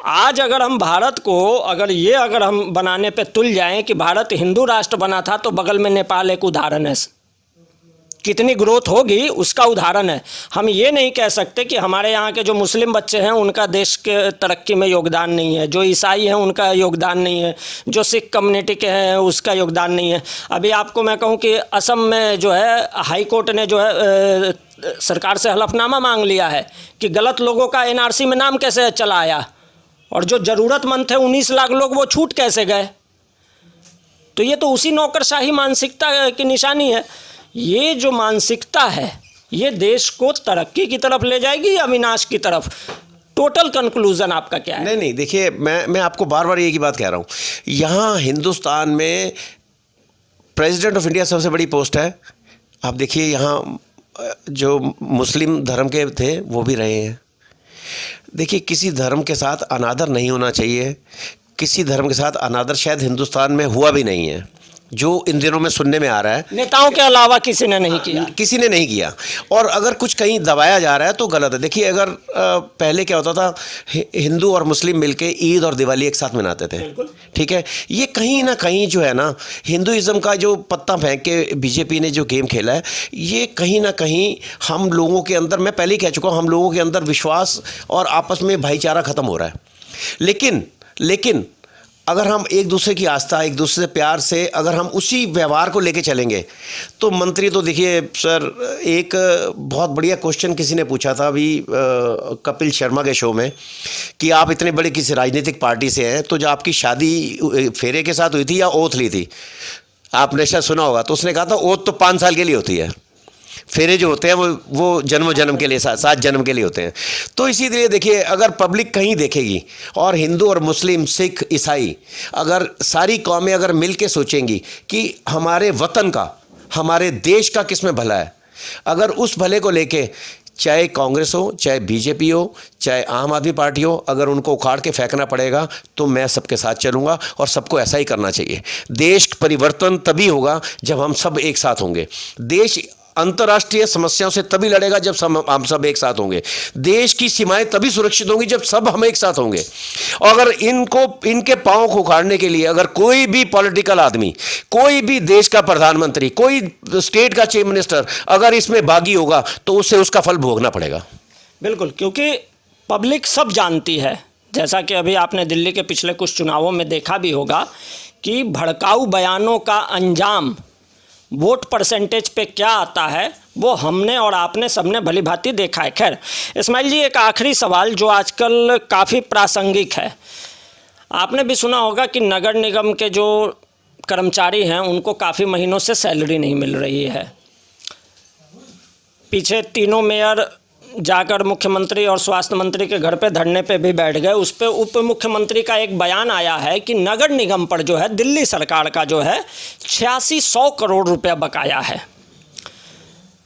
आज अगर हम भारत को अगर हम बनाने पे तुल जाएं कि भारत हिंदू राष्ट्र बना था, तो बगल में नेपाल एक उदाहरण है। कितनी ग्रोथ होगी उसका उदाहरण है। हम ये नहीं कह सकते कि हमारे यहाँ के जो मुस्लिम बच्चे हैं उनका देश के तरक्की में योगदान नहीं है, जो ईसाई हैं उनका योगदान नहीं है, जो सिख कम्युनिटी के हैं उसका योगदान नहीं है। अभी आपको मैं कहूँ कि असम में जो है हाई कोर्ट ने जो है सरकार से हलफनामा मांग लिया है कि गलत लोगों का एनआरसी में नाम कैसे चला आया, और जो ज़रूरतमंद थे 19 लाख लोग वो छूट कैसे गए। तो ये तो उसी नौकरशाही मानसिकता की निशानी है। ये जो मानसिकता है ये देश को तरक्की की तरफ ले जाएगी या विनाश की तरफ? टोटल कंक्लूजन आपका क्या है? नहीं, देखिए, मैं आपको बार बार एक ही बात कह रहा हूँ। यहाँ हिंदुस्तान में प्रेसिडेंट ऑफ इंडिया सबसे बड़ी पोस्ट है। आप देखिए, यहाँ जो मुस्लिम धर्म के थे वो भी रहे हैं। देखिए, किसी धर्म के साथ अनादर नहीं होना चाहिए, किसी धर्म के साथ अनादर शायद हिंदुस्तान में हुआ भी नहीं है। जो इन दिनों में सुनने में आ रहा है, नेताओं के अलावा किसी ने नहीं किया। किसी ने नहीं किया। और अगर कुछ कहीं दबाया जा रहा है तो गलत है। देखिए, अगर पहले क्या होता था, हिंदू और मुस्लिम मिलके ईद और दिवाली एक साथ मनाते थे, ठीक है। ये कहीं ना कहीं जो है ना, हिंदुइज्म का जो पत्ता फेंक के बीजेपी ने जो गेम खेला है, ये कहीं ना कहीं हम लोगों के अंदर, मैं पहले ही कह चुका हूँ, हम लोगों के अंदर विश्वास और आपस में भाईचारा खत्म हो रहा है। लेकिन अगर हम एक दूसरे की आस्था, एक दूसरे से प्यार से अगर हम उसी व्यवहार को लेके चलेंगे तो मंत्री तो देखिए सर, एक बहुत बढ़िया क्वेश्चन किसी ने पूछा था अभी कपिल शर्मा के शो में कि आप इतने बड़े किसी राजनीतिक पार्टी से हैं, तो जो आपकी शादी फेरे के साथ हुई थी या ओथ ली थी, आपने शायद सुना होगा। तो उसने कहा था ओथ तो 5 साल के लिए होती है, फेरे जो होते हैं वो जन्म के लिए, 7 जन्म के लिए होते हैं। तो इसीलिए देखिए, अगर पब्लिक कहीं देखेगी और हिंदू और मुस्लिम, सिख, ईसाई, अगर सारी कौमें अगर मिल के सोचेंगी कि हमारे वतन का, हमारे देश का किस में भला है, अगर उस भले को लेके चाहे कांग्रेस हो, चाहे बीजेपी हो, चाहे आम आदमी पार्टी हो, अगर उनको उखाड़ के फेंकना पड़ेगा तो मैं सबके साथ चलूँगा और सबको ऐसा ही करना चाहिए। देश परिवर्तन तभी होगा जब हम सब एक साथ होंगे। देश अंतर्राष्ट्रीय समस्याओं से तभी लड़ेगा जब हम सब एक साथ होंगे। देश की सीमाएं तभी सुरक्षित होंगी जब सब हम एक साथ होंगे। और अगर इनके पांव को उखाड़ने के लिए अगर कोई भी पॉलिटिकल आदमी, कोई भी देश का प्रधानमंत्री, कोई स्टेट का चीफ मिनिस्टर अगर इसमें बागी होगा तो उसे उसका फल भोगना पड़ेगा। बिल्कुल, क्योंकि पब्लिक सब जानती है, जैसा कि अभी आपने दिल्ली के पिछले कुछ चुनावों में देखा भी होगा कि भड़काऊ बयानों का अंजाम वोट परसेंटेज पे क्या आता है वो हमने और आपने सबने भली भांति देखा है। खैर इस्माइल जी, एक आखिरी सवाल जो आजकल काफ़ी प्रासंगिक है। आपने भी सुना होगा कि नगर निगम के जो कर्मचारी हैं उनको काफ़ी महीनों से सैलरी नहीं मिल रही है। पीछे तीनों मेयर जाकर मुख्यमंत्री और स्वास्थ्य मंत्री के घर पे धरने पे भी बैठ गए। उस पे उप मुख्यमंत्री का एक बयान आया है कि नगर निगम पर जो है दिल्ली सरकार का जो है 8600 करोड़ रुपया बकाया है।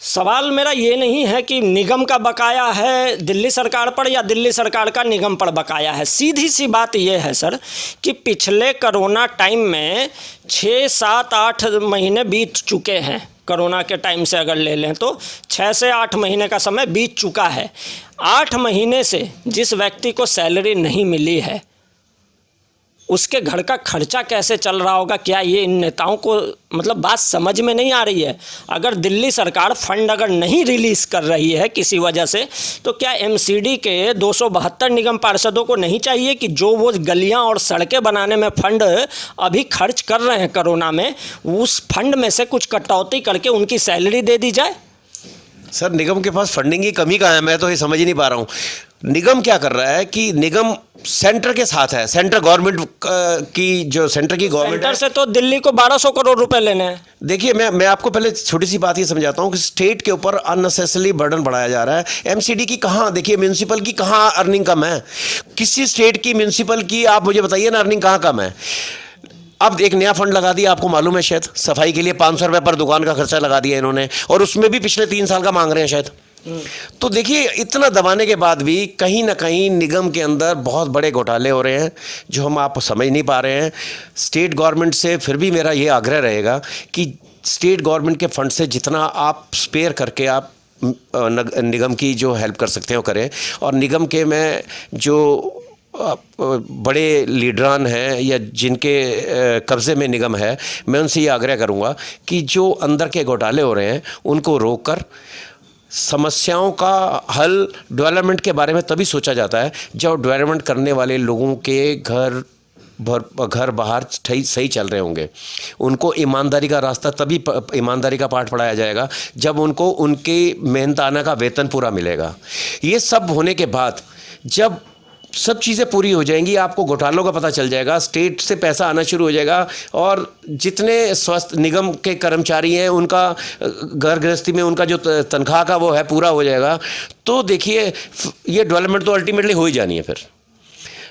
सवाल मेरा ये नहीं है कि निगम का बकाया है दिल्ली सरकार पर या दिल्ली सरकार का निगम पर बकाया है। सीधी सी बात यह है सर कि पिछले कोरोना टाइम में 6, 7, 8 महीने बीत चुके हैं। कोरोना के टाइम से अगर ले लें तो 6 से 8 महीने का समय बीत चुका है। 8 महीने से जिस व्यक्ति को सैलरी नहीं मिली है उसके घर का खर्चा कैसे चल रहा होगा, क्या ये इन नेताओं को मतलब बात समझ में नहीं आ रही है? अगर दिल्ली सरकार फंड अगर नहीं रिलीज़ कर रही है किसी वजह से, तो क्या एमसीडी के 272 निगम पार्षदों को नहीं चाहिए कि जो वो गलियां और सड़कें बनाने में फंड अभी खर्च कर रहे हैं कोरोना में, उस फंड में से कुछ कटौती करके उनकी सैलरी दे दी जाए? सर, निगम के पास फंडिंग की कमी कहाँ है, मैं तो ये समझ ही नहीं पा रहा हूँ। निगम क्या कर रहा है कि निगम सेंटर के साथ है, सेंटर गवर्नमेंट की जो सेंटर की गवर्नमेंट सेंटर से तो दिल्ली को 1200 करोड़ रुपए लेने हैं। देखिए, मैं आपको पहले छोटी सी बात ये समझाता हूँ कि स्टेट के ऊपर अननेसेसरी बर्डन बढ़ाया जा रहा है। एमसीडी की कहाँ, देखिए म्यूनसिपल की कहाँ अर्निंग कम है? किसी स्टेट की म्यूनसिपल की आप मुझे बताइए ना, अर्निंग कहाँ कम है? अब एक नया फंड लगा दिया, आपको मालूम है शायद, सफाई के लिए 500 रुपये पर दुकान का खर्चा लगा दिया इन्होंने, और उसमें भी पिछले 3 साल का मांग रहे हैं शायद। तो देखिए, इतना दबाने के बाद भी कहीं ना कहीं निगम के अंदर बहुत बड़े घोटाले हो रहे हैं जो हम आप समझ नहीं पा रहे हैं। स्टेट गवर्नमेंट से फिर भी मेरा ये आग्रह रहेगा कि स्टेट गवर्नमेंट के फंड से जितना आप स्पेयर करके आप निगम की जो हेल्प कर सकते हो करें। और निगम के में जो बड़े लीडरान हैं या जिनके कब्ज़े में निगम है, मैं उनसे ये आग्रह करूँगा कि जो अंदर के घोटाले हो रहे हैं उनको रोक कर समस्याओं का हल, डेवलपमेंट के बारे में तभी सोचा जाता है जब डेवलपमेंट करने वाले लोगों के घर बाहर सही चल रहे होंगे। उनको ईमानदारी का रास्ता, तभी ईमानदारी का पाठ पढ़ाया जाएगा जब उनको उनकी मेहनताना का वेतन पूरा मिलेगा। ये सब होने के बाद जब सब चीज़ें पूरी हो जाएंगी, आपको घोटालों का पता चल जाएगा, स्टेट से पैसा आना शुरू हो जाएगा, और जितने स्वास्थ्य निगम के कर्मचारी हैं उनका घर गृहस्थी में उनका जो तनख्वाह का वो है पूरा हो जाएगा। तो देखिए, ये डेवलपमेंट तो अल्टीमेटली हो ही जानी है फिर।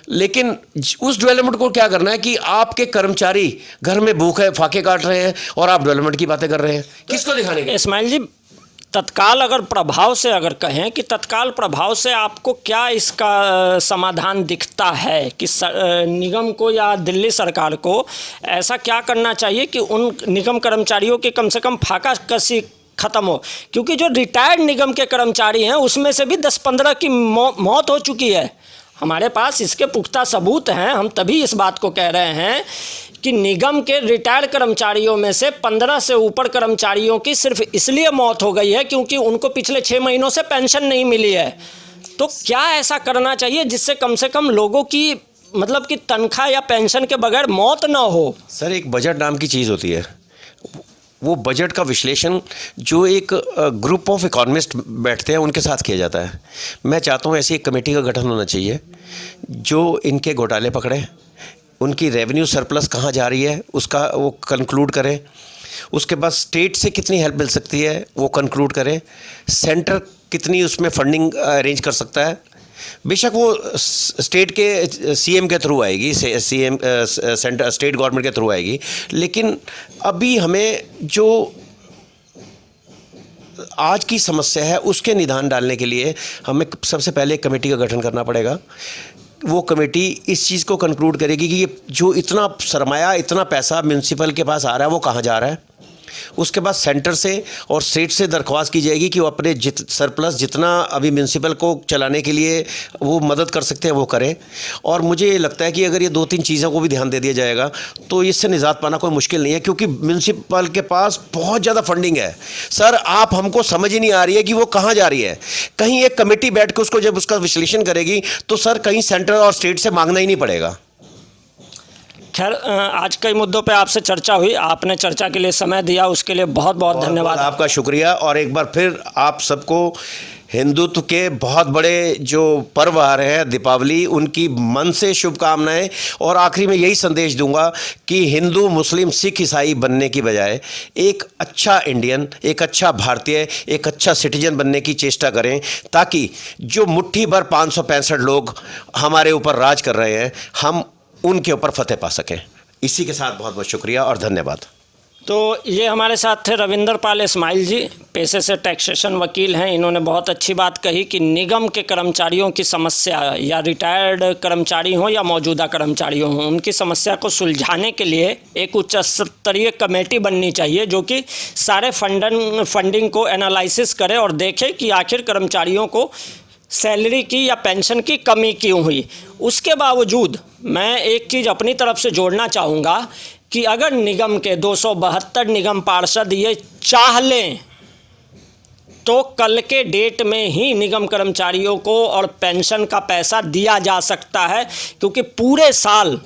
लेकिन उस डेवलपमेंट को क्या करना है कि आपके कर्मचारी घर में भूखे फाके काट रहे हैं और आप डेवलपमेंट की बातें कर रहे हैं, किसको दिखाने के? इस्माइल जी, तत्काल अगर प्रभाव से अगर कहें कि तत्काल प्रभाव से आपको क्या इसका समाधान दिखता है कि निगम को या दिल्ली सरकार को ऐसा क्या करना चाहिए कि उन निगम कर्मचारियों की कम से कम फाका कसी ख़त्म हो, क्योंकि जो रिटायर्ड निगम के कर्मचारी हैं उसमें से भी 10-15 की मौत हो चुकी है। हमारे पास इसके पुख्ता सबूत हैं। हम तभी इस बात को कह रहे हैं कि निगम के रिटायर्ड कर्मचारियों में से 15 से ऊपर कर्मचारियों की सिर्फ इसलिए मौत हो गई है क्योंकि उनको पिछले 6 महीनों से पेंशन नहीं मिली है। तो क्या ऐसा करना चाहिए जिससे कम से कम लोगों की मतलब कि तनख्वाह या पेंशन के बगैर मौत ना हो? सर, एक बजट नाम की चीज़ होती है। वो बजट का विश्लेषण जो एक ग्रुप ऑफ इकोनॉमिस्ट बैठते हैं उनके साथ किया जाता है। मैं चाहता हूँ ऐसी एक कमेटी का गठन होना चाहिए जो इनके घोटाले पकड़े, उनकी रेवेन्यू सरप्लस कहाँ जा रही है उसका वो कंक्लूड करें, उसके बाद स्टेट से कितनी हेल्प मिल सकती है वो कंक्लूड करें, सेंटर कितनी उसमें फंडिंग अरेंज कर सकता है। बेशक वो स्टेट के सीएम के थ्रू आएगी, सीएम सेंटर स्टेट गवर्नमेंट के थ्रू आएगी, लेकिन अभी हमें जो आज की समस्या है उसके निदान डालने के लिए हमें सबसे पहले एक कमेटी का गठन करना पड़ेगा। वो कमेटी इस चीज़ को कंक्लूड करेगी कि ये जो इतना सरमाया, इतना पैसा म्यूनसिपल के पास आ रहा है वो कहाँ जा रहा है। उसके बाद सेंटर से और स्टेट से दरख्वास्त की जाएगी कि वो अपने सरप्लस जितना अभी म्यूनसिपल को चलाने के लिए वो मदद कर सकते हैं वो करें। और मुझे ये लगता है कि अगर ये 2-3 चीज़ों को भी ध्यान दे दिया जाएगा तो इससे निजात पाना कोई मुश्किल नहीं है, क्योंकि म्यूनसिपल के पास बहुत ज़्यादा फंडिंग है। सर, आप हमको समझ ही नहीं आ रही है कि वो कहाँ जा रही है। कहीं एक कमेटी बैठ के उसको जब उसका विश्लेषण करेगी तो सर कहीं सेंटर और स्टेट से मांगना ही नहीं पड़ेगा। खैर, आज कई मुद्दों पे आपसे चर्चा हुई। आपने चर्चा के लिए समय दिया, उसके लिए बहुत बहुत धन्यवाद। आपका शुक्रिया। और एक बार फिर आप सबको हिंदुत्व के बहुत बड़े जो पर्व आ रहे हैं दीपावली, उनकी मन से शुभकामनाएं। और आखिरी में यही संदेश दूंगा कि हिंदू, मुस्लिम, सिख, ईसाई बनने की बजाय एक अच्छा इंडियन, एक अच्छा भारतीय, एक अच्छा सिटीजन बनने की चेष्टा करें, ताकि जो मुट्ठी भर 565 लोग हमारे ऊपर राज कर रहे हैं हम उनके ऊपर फतेह पा सकें। इसी के साथ बहुत बहुत शुक्रिया और धन्यवाद। तो ये हमारे साथ थे रविंदर पाल इस्माइल जी, पेशे से टैक्सेशन वकील हैं। इन्होंने बहुत अच्छी बात कही कि निगम के कर्मचारियों की समस्या, या रिटायर्ड कर्मचारी हों या मौजूदा कर्मचारी हों, उनकी समस्या को सुलझाने के लिए एक उच्च स्तरीय कमेटी बननी चाहिए जो कि सारे फंडिंग को एनालिसिस करे और देखे कि आखिर कर्मचारियों को सैलरी की या पेंशन की कमी क्यों हुई। उसके बावजूद मैं एक चीज़ अपनी तरफ से जोड़ना चाहूँगा कि अगर निगम के 272 निगम पार्षद ये चाह लें तो कल के डेट में ही निगम कर्मचारियों को और पेंशन का पैसा दिया जा सकता है, क्योंकि पूरे साल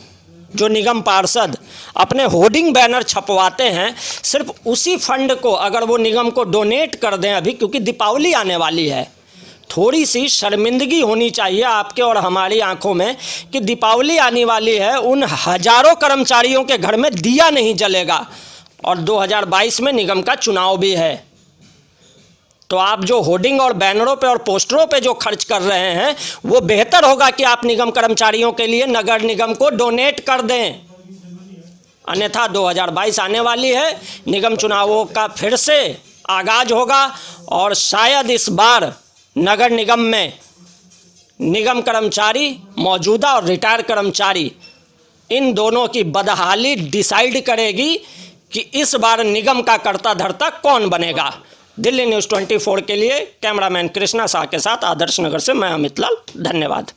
जो निगम पार्षद अपने होर्डिंग बैनर छपवाते हैं, सिर्फ उसी फंड को अगर वो निगम को डोनेट कर दें अभी, क्योंकि दीपावली आने वाली है, थोड़ी सी शर्मिंदगी होनी चाहिए आपके और हमारी आंखों में कि दीपावली आने वाली है, उन हजारों कर्मचारियों के घर में दिया नहीं जलेगा और 2022 में निगम का चुनाव भी है। तो आप जो होर्डिंग और बैनरों पे और पोस्टरों पे जो खर्च कर रहे हैं वो बेहतर होगा कि आप निगम कर्मचारियों के लिए नगर निगम को डोनेट कर दें। अन्यथा 2022 आने वाली है, निगम चुनावों का फिर से आगाज होगा और शायद इस बार नगर निगम में निगम कर्मचारी, मौजूदा और रिटायर कर्मचारी, इन दोनों की बदहाली डिसाइड करेगी कि इस बार निगम का कर्ता धर्ता कौन बनेगा। दिल्ली न्यूज़ 24 के लिए कैमरामैन कृष्णा शाह के साथ आदर्श नगर से मैं अमित लाल, धन्यवाद।